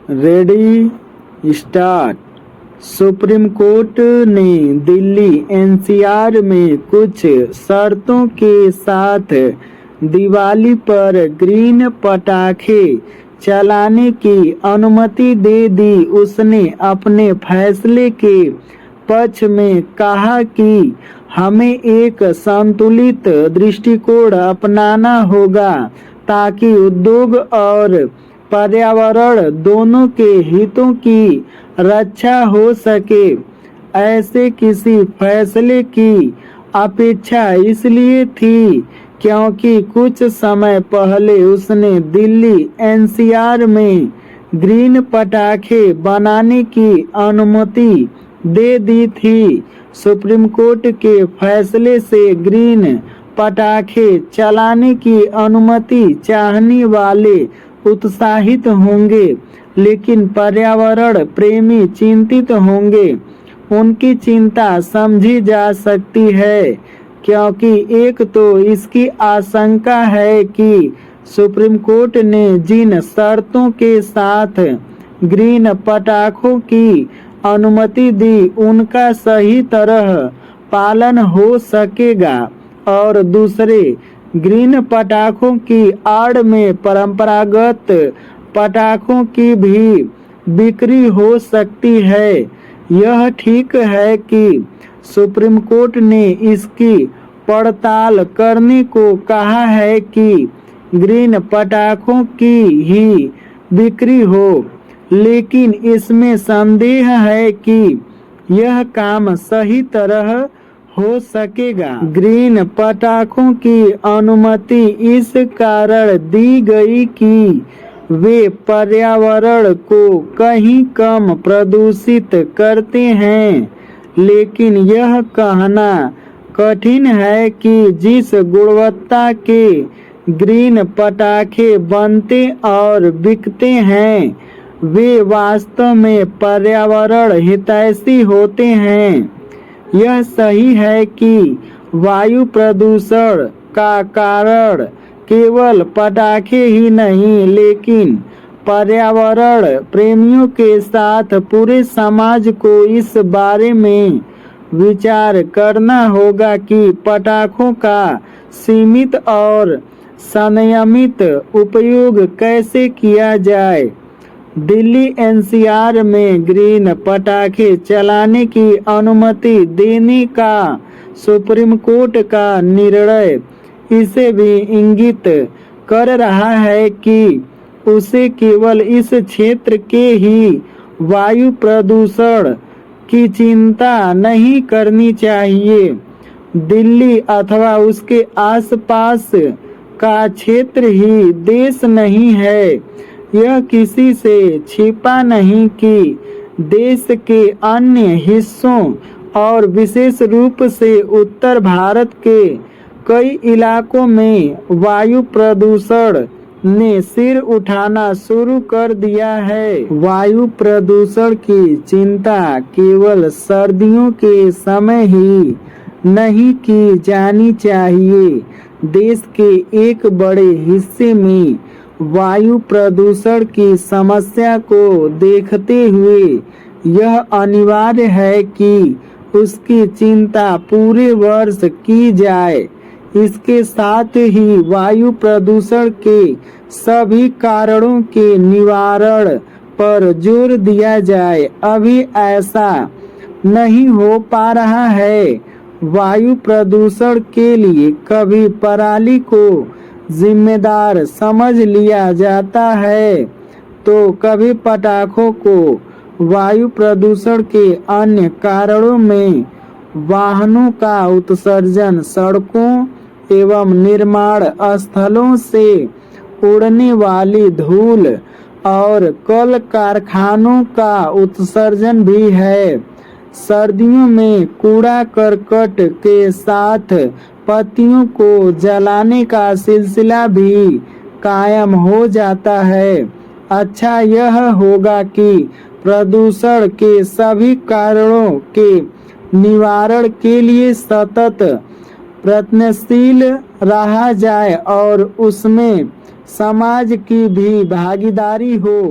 Ready start. Supreme court ने Delhi NCR में कुछ शर्तों के साथ दिवाली पर ग्रीन पटाखे चलाने की अनुमति दे दी। उसने अपने फैसले के पक्ष में कहा कि हमें एक संतुलित दृष्टिकोण अपनाना होगा ताकि उद्योग और पर्यावरण दोनों के हितों की रक्षा हो सके। ऐसे किसी फैसले की अपेक्षा इसलिए थी क्योंकि कुछ समय पहले उसने दिल्ली एनसीआर में ग्रीन पटाखे बनाने की अनुमति दे दी थी। सुप्रीम कोर्ट के फैसले से ग्रीन पटाखे चलाने की अनुमति चाहने वाले उत्साहित होंगे, लेकिन पर्यावरण प्रेमी चिंतित होंगे। उनकी चिंता समझी जा सकती है क्योंकि एक तो इसकी आशंका है कि सुप्रीम कोर्ट ने जिन शर्तों के साथ ग्रीन पटाखों की अनुमति दी उनका सही तरह पालन हो सकेगा, और दूसरे ग्रीन पटाखों की आड़ में परंपरागत पटाखों की भी बिक्री हो सकती है। यह ठीक है कि सुप्रीम कोर्ट ने इसकी पड़ताल करने को कहा है कि ग्रीन पटाखों की ही बिक्री हो, लेकिन इसमें संदेह है कि यह काम सही तरह हो सकेगा। ग्रीन पटाखों की अनुमति इस कारण दी गई कि वे पर्यावरण को कहीं कम प्रदूषित करते हैं, लेकिन यह कहना कठिन है कि जिस गुणवत्ता के ग्रीन पटाखे बनते और बिकते हैं वे वास्तव में पर्यावरण हितैषी होते हैं। यह सही है कि वायु प्रदूषण का कारण केवल पटाखे ही नहीं, लेकिन पर्यावरण प्रेमियों के साथ पूरे समाज को इस बारे में विचार करना होगा कि पटाखों का सीमित और संयमित उपयोग कैसे किया जाए। दिल्ली एनसीआर में ग्रीन पटाखे चलाने की अनुमति देने का सुप्रीम कोर्ट का निर्णय इसे भी इंगित कर रहा है कि उसे केवल इस क्षेत्र के ही वायु प्रदूषण की चिंता नहीं करनी चाहिए। दिल्ली अथवा उसके आसपास का क्षेत्र ही देश नहीं है। यह किसी से छिपा नहीं कि देश के अन्य हिस्सों और विशेष रूप से उत्तर भारत के कई इलाकों में वायु प्रदूषण ने सिर उठाना शुरू कर दिया है। वायु प्रदूषण की चिंता केवल सर्दियों के समय ही नहीं की जानी चाहिए। देश के एक बड़े हिस्से में वायु प्रदूषण की समस्या को देखते हुए यह अनिवार्य है कि उसकी चिंता पूरे वर्ष की जाए। इसके साथ ही वायु प्रदूषण के सभी कारणों के निवारण पर जोर दिया जाए। अभी ऐसा नहीं हो पा रहा है। वायु प्रदूषण के लिए कभी पराली को जिम्मेदार समझ लिया जाता है तो कभी पटाखों को। वायु प्रदूषण के अन्य कारणों में वाहनों का उत्सर्जन, सड़कों एवं निर्माण स्थलों से उड़ने वाली धूल और कल कारखानों का उत्सर्जन भी है। सर्दियों में कूड़ा करकट के साथ पत्तियों को जलाने का सिलसिला भी कायम हो जाता है। अच्छा यह होगा कि प्रदूषण के सभी कारणों के निवारण के लिए सतत प्रयत्नशील रहा जाए और उसमें समाज की भी भागीदारी हो।